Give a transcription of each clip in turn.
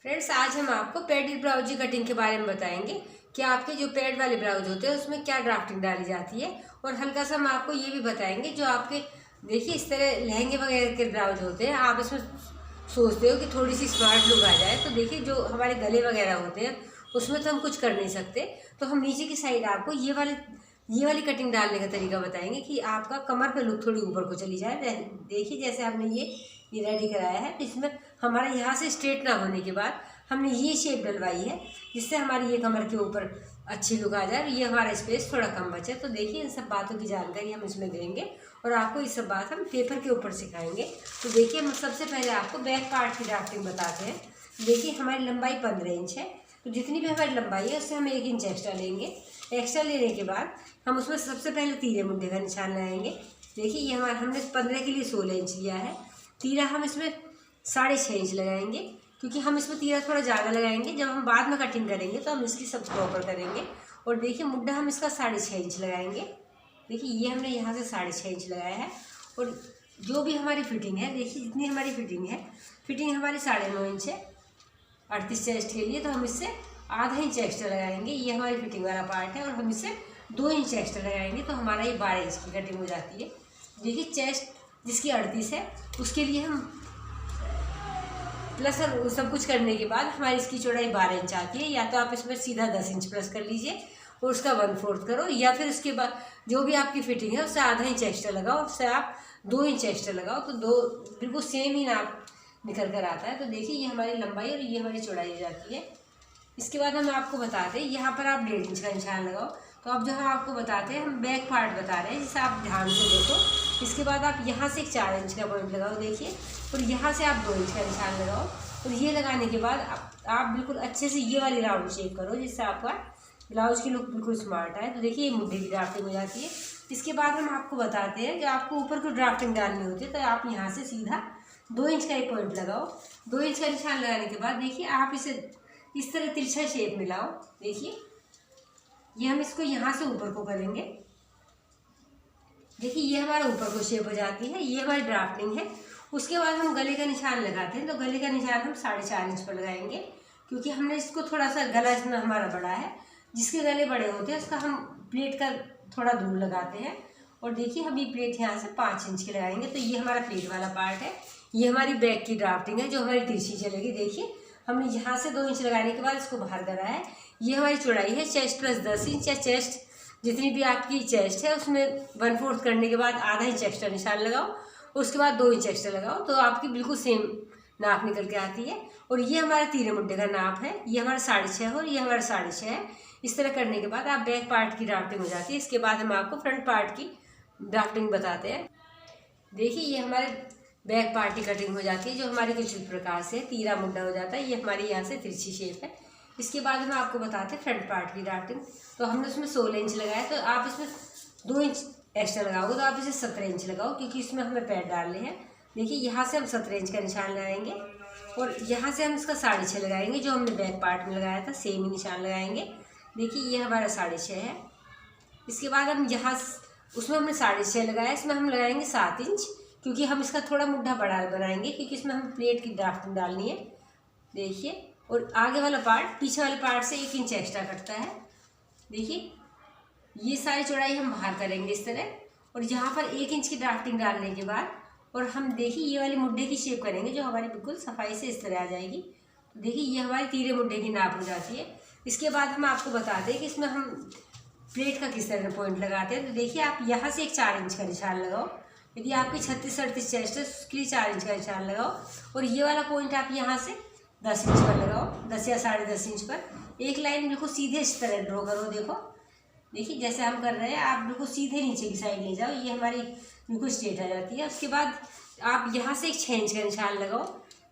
Friends, आज हम आपको पैडेड ब्लाउज की कटिंग के बारे में बताएंगे कि आपके जो पैड वाले ब्लाउज होते हैं उसमें क्या ड्राफ्टिंग डाली जाती है। और हल्का सा हम आपको ये भी बताएंगे जो आपके देखिए इस तरह लहंगे वगैरह के ब्लाउज होते हैं, आप इसमें सोचते हो कि थोड़ी सी स्मार्ट लुक आ जाए, तो देखिए जो हमारे गले वगैरह होते हैं उसमें तो हम कुछ कर नहीं सकते, तो हम नीचे की साइड आपको ये वाली कटिंग डालने का तरीका बताएंगे कि आपका कमर पे लुक थोड़ी ऊपर को चली जाए। देखिए जैसे हमने ये रेडी कराया है, तो इसमें हमारा यहाँ से स्ट्रेट ना होने के बाद हमने ये शेप डलवाई है जिससे हमारी ये कमर के ऊपर अच्छी लुक आ जाए और ये हमारा स्पेस थोड़ा कम बचे। तो देखिए इन सब बातों की जानकारी हम इसमें देंगे और आपको ये सब बात हम पेपर के ऊपर सिखाएंगे। तो देखिए हम सबसे पहले आपको बैक पार्ट की ड्राफ्टिंग बताते हैं। देखिए हमारी लंबाई 15 इंच है, तो जितनी भी हमारी लंबाई है उससे हम 1 इंच एक्स्ट्रा लेंगे। एक्स्ट्रा लेने के बाद हम उसमें सबसे पहले तीरे मुंडे का निशान लगाएंगे। देखिए ये हमारा हमने 15 के लिए 16 इंच लिया है। तीरा हम इसमें 6.5 इंच लगाएंगे, क्योंकि हम इसमें तीरा थोड़ा ज़्यादा लगाएंगे। जब हम बाद में कटिंग करेंगे तो हम इसकी सब प्रॉपर करेंगे। और देखिए मुड्ढा हम इसका 6.5 इंच लगाएंगे। देखिए ये हमने यहाँ से 6.5 इंच लगाया है। और जो भी हमारी फिटिंग है, देखिए जितनी हमारी फिटिंग हमारी 9.5 इंच है 38 चेस्ट के लिए, तो हम इससे आधा इंच एक्स्ट्रा लगाएंगे। ये हमारी फिटिंग वाला पार्ट है और हम इससे 2 इंच एक्स्ट्रा लगाएंगे, तो हमारा ये 12 इंच की कटिंग हो जाती है। देखिए चेस्ट जिसकी 38 है उसके लिए हम प्लस और सब कुछ करने के बाद हमारी इसकी चौड़ाई 12 इंच आती है। या तो आप इसमें सीधा 10 इंच प्लस कर लीजिए और उसका 1/4 करो, या फिर उसके बाद जो भी आपकी फिटिंग है उससे आधा इंच एक्स्ट्रा लगाओ, उससे आप 2 इंच एक्स्ट्रा लगाओ, तो दो बिल्कुल सेम ही नाप निकल कर आता है। तो देखिए ये हमारी लंबाई और ये हमारी चौड़ाई हो जाती है। इसके बाद हम आपको बताते हैं यहाँ पर आप 1.5 इंच का निशान लगाओ। तो अब जो हम आपको बताते हैं, हम बैक पार्ट बता रहे हैं, जिसे आप ध्यान से देखो। इसके बाद आप यहाँ से एक 4 इंच का पॉइंट लगाओ, देखिए, और यहाँ से आप 2 इंच का निशान लगाओ। और ये लगाने के बाद आप बिल्कुल अच्छे से ये वाली राउंड शेप करो, जिससे आपका ब्लाउज की लुक बिल्कुल स्मार्ट है। तो देखिए ये मुद्दे की ड्राफ्टिंग हो जाती है। इसके बाद हम आपको बताते हैं कि आपको ऊपर को ड्राफ्टिंग डालनी होती है, तो आप यहाँ से सीधा 2 इंच का एक पॉइंट लगाओ। 2 इंच का निशान लगाने के बाद देखिए आप इसे इस तरह तिरछा शेप में लाओ। देखिए ये हम इसको यहाँ से ऊपर को करेंगे। देखिए ये हमारा ऊपर को शेप हो जाती है, ये हमारी ड्राफ्टिंग है। उसके बाद हम गले का निशान लगाते हैं, तो गले का निशान हम 4.5 इंच पर लगाएंगे, क्योंकि हमने इसको थोड़ा सा गला इसमें हमारा बड़ा है। जिसके गले बड़े होते हैं उसका हम प्लेट का थोड़ा दूर लगाते हैं। और देखिए हम ये प्लेट यहाँ से 5 इंच की लगाएंगे। तो ये हमारा प्लेट वाला पार्ट है, ये हमारी बैक की ड्राफ्टिंग है जो हमारी तिरछी चलेगी। देखिए हमने यहाँ से 2 इंच लगाने के बाद इसको बाहर करा है। ये हमारी चौड़ाई है चेस्ट प्लस 10 इंच, या चेस्ट जितनी भी आपकी चेस्ट है उसमें 1/4 करने के बाद आधा इंच एक्स्ट्रा निशान लगाओ, उसके बाद 2 इंच एक्स्ट्रा लगाओ, तो आपकी बिल्कुल सेम नाप निकल के आती है। और ये हमारा तीरे मुड्ढे का नाप है, ये हमारा 6.5 है और ये हमारा 6.5 है। इस तरह करने के बाद आप बैक पार्ट की ड्राफ्टिंग हो जाती है। इसके बाद हम आपको फ्रंट पार्ट की ड्राफ्टिंग बताते हैं। देखिए ये हमारे बैक पार्ट की कटिंग हो जाती है, जो हमारी कुछ इस प्रकार से तीरा मुड्ढा हो जाता है। ये हमारी यहाँ से तिरछी शेप है। इसके बाद हम आपको बताते हैं फ्रंट पार्ट की ड्राफ्टिंग। तो हमने उसमें 16 इंच लगाया, तो आप इसमें 2 इंच एक्स्ट्रा लगाओगे, तो आप इसे 17 इंच लगाओ, क्योंकि इसमें हमें पैड डालने हैं। देखिए यहाँ से हम 17 इंच का निशान लगाएंगे और यहाँ से हम इसका 6.5 लगाएंगे, जो हमने बैक पार्ट में लगाया था सेम ही निशान लगाएंगे। देखिए ये हमारा 6.5 है। इसके बाद हम यहाँ उसमें हमने 6.5 लगाया, इसमें हम लगाएंगे 7 इंच, क्योंकि हम इसका थोड़ा मुड्ढा बड़ा बनाएंगे, क्योंकि इसमें हम प्लेट की ड्राफ्टिंग डालनी है। देखिए और आगे वाला पार्ट पीछे वाले पार्ट से 1 इंच एक्स्ट्रा कटता है। देखिए ये सारी चौड़ाई हम बाहर करेंगे इस तरह, और यहाँ पर 1 इंच की ड्राफ्टिंग डालने के बाद और हम देखिए ये वाली मुड्ढे की शेप करेंगे, जो हमारी बिल्कुल सफाई से इस तरह आ जाएगी। तो देखिए ये हमारी तीरे मुड्ढे की नाप हो जाती है। इसके बाद हम आपको बताते हैं कि इसमें हम प्लेट का किस तरह पॉइंट लगाते हैं। तो देखिए आप यहाँ से एक 4 इंच का निशान लगाओ। यदि आपकी 36-38 चेस्ट है उसके लिए 4 इंच का निशान लगाओ, और ये वाला पॉइंट आप यहाँ से 10 इंच पर लगाओ, 10 या 10.5 इंच पर। एक लाइन बिल्कुल सीधे इस तरह ड्रॉ करो। देखिए जैसे हम कर रहे हैं, आप बिल्कुल सीधे नीचे की साइड ले जाओ, ये हमारी बिल्कुल स्ट्रेट आ जाती है। उसके बाद आप यहाँ से एक 6 इंच का निशान लगाओ।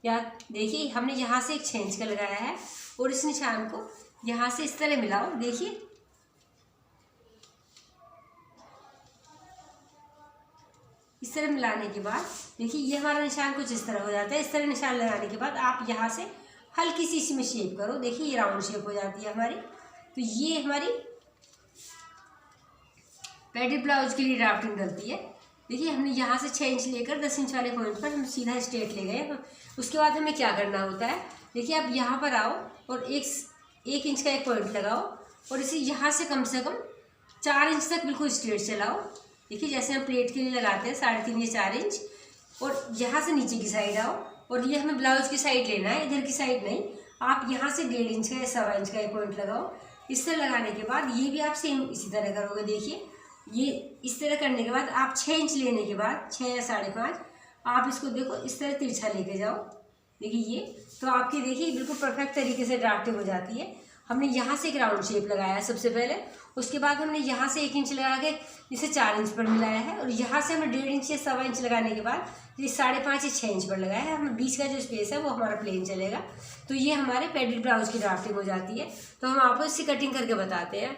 या देखिए हमने यहाँ से एक 6 इंच का लगाया है, और इस निशान को यहाँ से इस तरह मिलाओ। देखिए इस तरह मिलाने के बाद देखिए ये हमारा निशान कुछ इस तरह हो जाता है। इस तरह निशान लगाने के बाद आप यहाँ से हल्की सी इसमें शेप करो। देखिए ये राउंड शेप हो जाती है हमारी। तो ये हमारी पैडेड ब्लाउज के लिए ड्राफ्टिंग डलती है। देखिए हमने यहाँ से 6 इंच लेकर 10 इंच वाले पॉइंट पर हम सीधा स्ट्रेट ले गए। उसके बाद हमें क्या करना होता है, देखिए आप यहाँ पर आओ और एक इंच का एक पॉइंट लगाओ और इसे यहाँ से कम 4 इंच तक बिल्कुल स्ट्रेट चलाओ। देखिए जैसे हम प्लेट के लिए लगाते हैं 3.5 या 4 इंच। और यहाँ से नीचे की साइड आओ और ये हमें ब्लाउज की साइड लेना है, इधर की साइड नहीं। आप यहाँ से 1.5 इंच का या 1.25 इंच का एक पॉइंट लगाओ। इस तरह लगाने के बाद ये भी आप सेम इसी तरह करोगे। देखिए ये इस तरह करने के बाद आप 6 इंच लेने के बाद 6 या 5.5 आप इसको देखो इस तरह तिरछा लेके जाओ। देखिए ये तो आपकी देखिए बिल्कुल परफेक्ट तरीके से ड्राफ्टिंग हो जाती है। हमने यहाँ से एक राउंड शेप लगाया सबसे पहले, उसके बाद हमने यहाँ से 1 इंच लगा के इसे 4 इंच पर मिलाया है और यहाँ से हमें 1.5 इंच या 1.25 इंच लगाने के बाद ये 5.5 या 6 इंच पर लगाया है। हमें बीच का जो स्पेस है वो हमारा प्लेन चलेगा। तो ये हमारे पैडेड ब्लाउज की ड्राफ्टिंग हो जाती है। तो हम आपको इसकी कटिंग करके बताते हैं।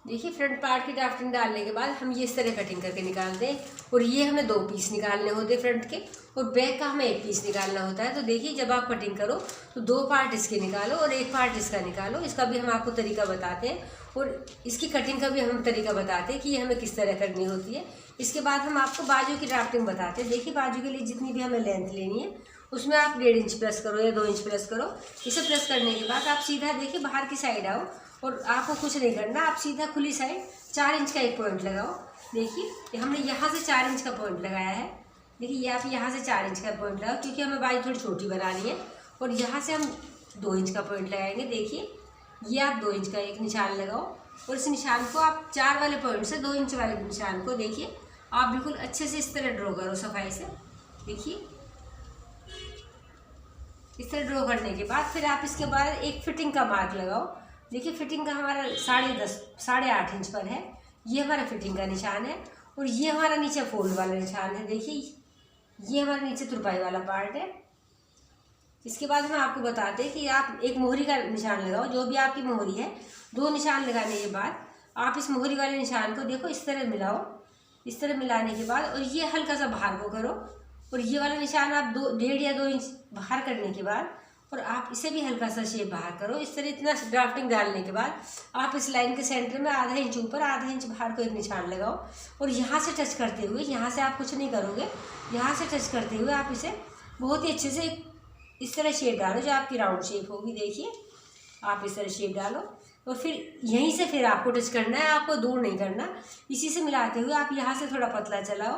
देखिए फ्रंट पार्ट की ड्राफ्टिंग डालने के बाद हम ये इस तरह कटिंग करके निकालते हैं और ये हमें 2 पीस निकालने होते हैं फ्रंट के और बैक का हमें 1 पीस निकालना होता है। तो देखिए जब आप कटिंग करो तो 2 पार्ट इसके निकालो और 1 पार्ट इसका निकालो। इसका भी हम आपको तरीका बताते हैं और इसकी कटिंग का भी हम तरीका बताते हैं कि ये हमें किस तरह करनी होती है। इसके बाद हम आपको बाजू की ड्राफ्टिंग बताते हैं। देखिए बाजू के लिए जितनी भी हमें लेंथ लेनी है उसमें आप 1.5 इंच प्लस करो या 2 इंच प्लस करो। इसे प्लस करने के बाद आप सीधा देखिए बाहर की साइड आओ और आपको कुछ नहीं करना, आप सीधा खुली साइड 4 इंच का एक पॉइंट लगाओ। देखिए हमने यहाँ से 4 इंच का पॉइंट लगाया है। देखिए ये आप यहाँ से 4 इंच का पॉइंट लगाओ क्योंकि हमें बाजू थोड़ी छोटी बनानी है और यहाँ से हम 2 इंच का पॉइंट लगाएंगे। देखिए ये आप 2 इंच का एक निशान लगाओ और इस निशान को आप 4 वाले पॉइंट से 2 इंच वाले निशान को देखिए आप बिल्कुल अच्छे से इस तरह ड्रॉ करो सफाई से। देखिए इस तरह ड्रॉ करने के बाद फिर आप इसके बाद एक फिटिंग का मार्क लगाओ। देखिए फिटिंग का हमारा 8.5 इंच पर है। ये हमारा फिटिंग का निशान है और ये हमारा नीचे फोल्ड वाला निशान है। देखिए ये हमारा नीचे तुरपाई वाला पार्ट है। इसके बाद हम आपको बताते हैं कि आप एक मोहरी का निशान लगाओ, जो भी आपकी मोहरी है। 2 निशान लगाने के बाद आप इस मोहरी वाले निशान को देखो इस तरह मिलाओ। इस तरह मिलाने के बाद और ये हल्का सा बाहर को करो और ये वाला निशान आप 1.5 या 2 इंच बाहर करने के बाद और आप इसे भी हल्का सा शेप बाहर करो। इस तरह इतना ड्राफ्टिंग डालने के बाद आप इस लाइन के सेंटर में आधा इंच ऊपर आधा इंच बाहर को एक निशान लगाओ और यहाँ से टच करते हुए, यहाँ से आप कुछ नहीं करोगे, यहाँ से टच करते हुए आप इसे बहुत ही अच्छे से इस तरह शेप डालो जो आपकी राउंड शेप होगी। देखिए आप इस तरह शेप डालो और फिर यहीं से फिर आपको टच करना है, आपको दूर नहीं करना। इसी से मिलाते हुए आप यहाँ से थोड़ा पतला चलाओ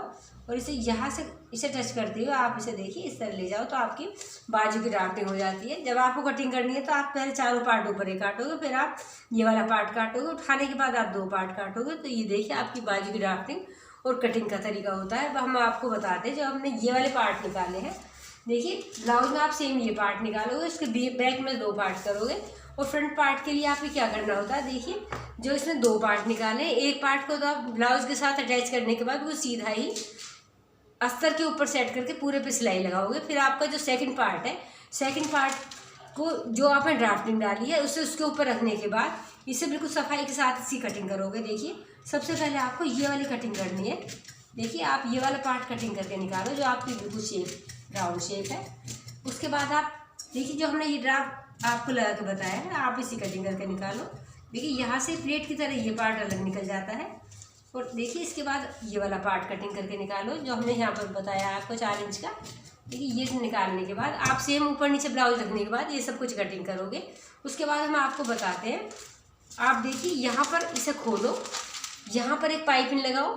और इसे यहाँ से इसे टच करते हुए आप इसे देखिए इस तरह ले जाओ तो आपकी बाजू की ड्राफ्टिंग हो जाती है। जब आपको कटिंग करनी है तो आप पहले चारों पार्ट ऊपर ही काटोगे, फिर आप ये वाला पार्ट काटोगे, उठाने के बाद आप 2 पार्ट काटोगे। तो ये देखिए आपकी बाजू की ड्राफ्टिंग और कटिंग का तरीका होता है। अब हम आपको बताते हैं जो हमने ये वाले पार्ट निकाले हैं। देखिए ब्लाउज में आप सेम ये पार्ट निकालोगे, उसके बैक में 2 पार्ट करोगे और फ्रंट पार्ट के लिए आपको क्या करना होता है। देखिए जो इसमें 2 पार्ट निकाले, एक पार्ट को तो आप ब्लाउज के साथ अटैच करने के बाद वो सीधा ही अस्तर के ऊपर सेट करके पूरे पे सिलाई लगाओगे। फिर आपका जो सेकंड पार्ट है, सेकंड पार्ट को जो आपने ड्राफ्टिंग डाली है उसे उसके ऊपर रखने के बाद इसे बिल्कुल सफाई के साथ इसी कटिंग करोगे। देखिए सबसे पहले आपको ये वाली कटिंग करनी है। देखिए आप ये वाला पार्ट कटिंग करके निकालो जो आपकी बिल्कुल शेप राउंड शेप है। उसके बाद आप देखिए जो हमने ये ड्राफ्ट आपको लगा के बताया है आप इसी कटिंग करके निकालो। देखिए यहाँ से प्लेट की तरह ये पार्ट अलग निकल जाता है और देखिए इसके बाद ये वाला पार्ट कटिंग करके निकालो जो हमने यहाँ पर बताया आपको 4 इंच का। देखिए ये निकालने के बाद आप सेम ऊपर नीचे ब्लाउज रखने के बाद ये सब कुछ कटिंग करोगे। उसके बाद हम आपको बताते हैं, आप देखिए यहाँ पर इसे खोलो, यहाँ पर एक पाइपिंग लगाओ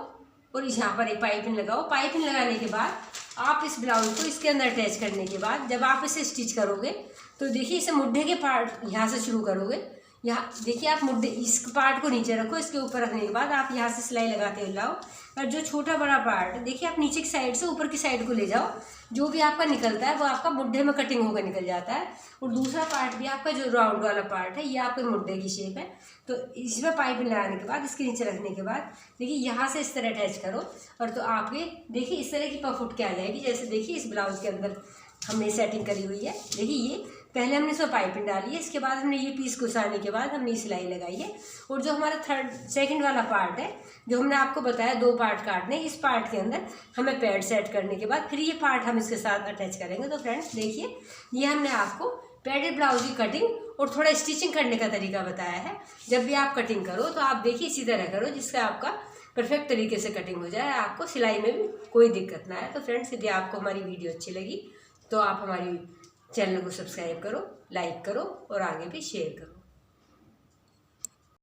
और यहाँ पर एक पाइपिंग लगाओ। पाइपिंग लगाने के बाद आप इस ब्लाउज को इसके अंदर अटैच करने के बाद जब आप इसे स्टिच करोगे तो देखिए इसे मुड्ढे के पार्ट यहाँ से शुरू करोगे। यहाँ देखिए आप मुड्ढे इस पार्ट को नीचे रखो, इसके ऊपर रखने के बाद आप यहाँ से सिलाई लगाते हुए लाओ और जो छोटा बड़ा पार्ट देखिए आप नीचे की साइड से ऊपर की साइड को ले जाओ। जो भी आपका निकलता है वो आपका मुड्ढे में कटिंग होकर निकल जाता है और दूसरा पार्ट भी आपका जो राउंड वाला पार्ट है ये आपके मुड्ढे की शेप है। तो इसमें पाइपिंग लगाने के बाद इसके नीचे रखने के बाद देखिए यहाँ से इस तरह अटैच करो और तो आपके देखिए इस तरह की पफ उठ के आ जाएगी। जैसे देखिए इस ब्लाउज के अंदर हमने सेटिंग करी हुई है। देखिए ये पहले हमने इसमें पाइपिंग डाली है, इसके बाद हमने ये पीस घुसाने के बाद हमने सिलाई लगाई है और जो हमारा सेकंड वाला पार्ट है जो हमने आपको बताया 2 पार्ट काटने, इस पार्ट के अंदर हमें पैड सेट करने के बाद फिर ये पार्ट हम इसके साथ अटैच करेंगे। तो फ्रेंड्स देखिए ये हमने आपको पैडेड ब्लाउज की कटिंग और थोड़ा स्टिचिंग करने का तरीका बताया है। जब भी आप कटिंग करो तो आप देखिए इसी तरह करो जिससे आपका परफेक्ट तरीके से कटिंग हो जाए, आपको सिलाई में भी कोई दिक्कत ना आए। तो फ्रेंड्स यदि आपको हमारी वीडियो अच्छी लगी तो आप हमारी चैनल को सब्सक्राइब करो, लाइक करो और आगे भी शेयर करो।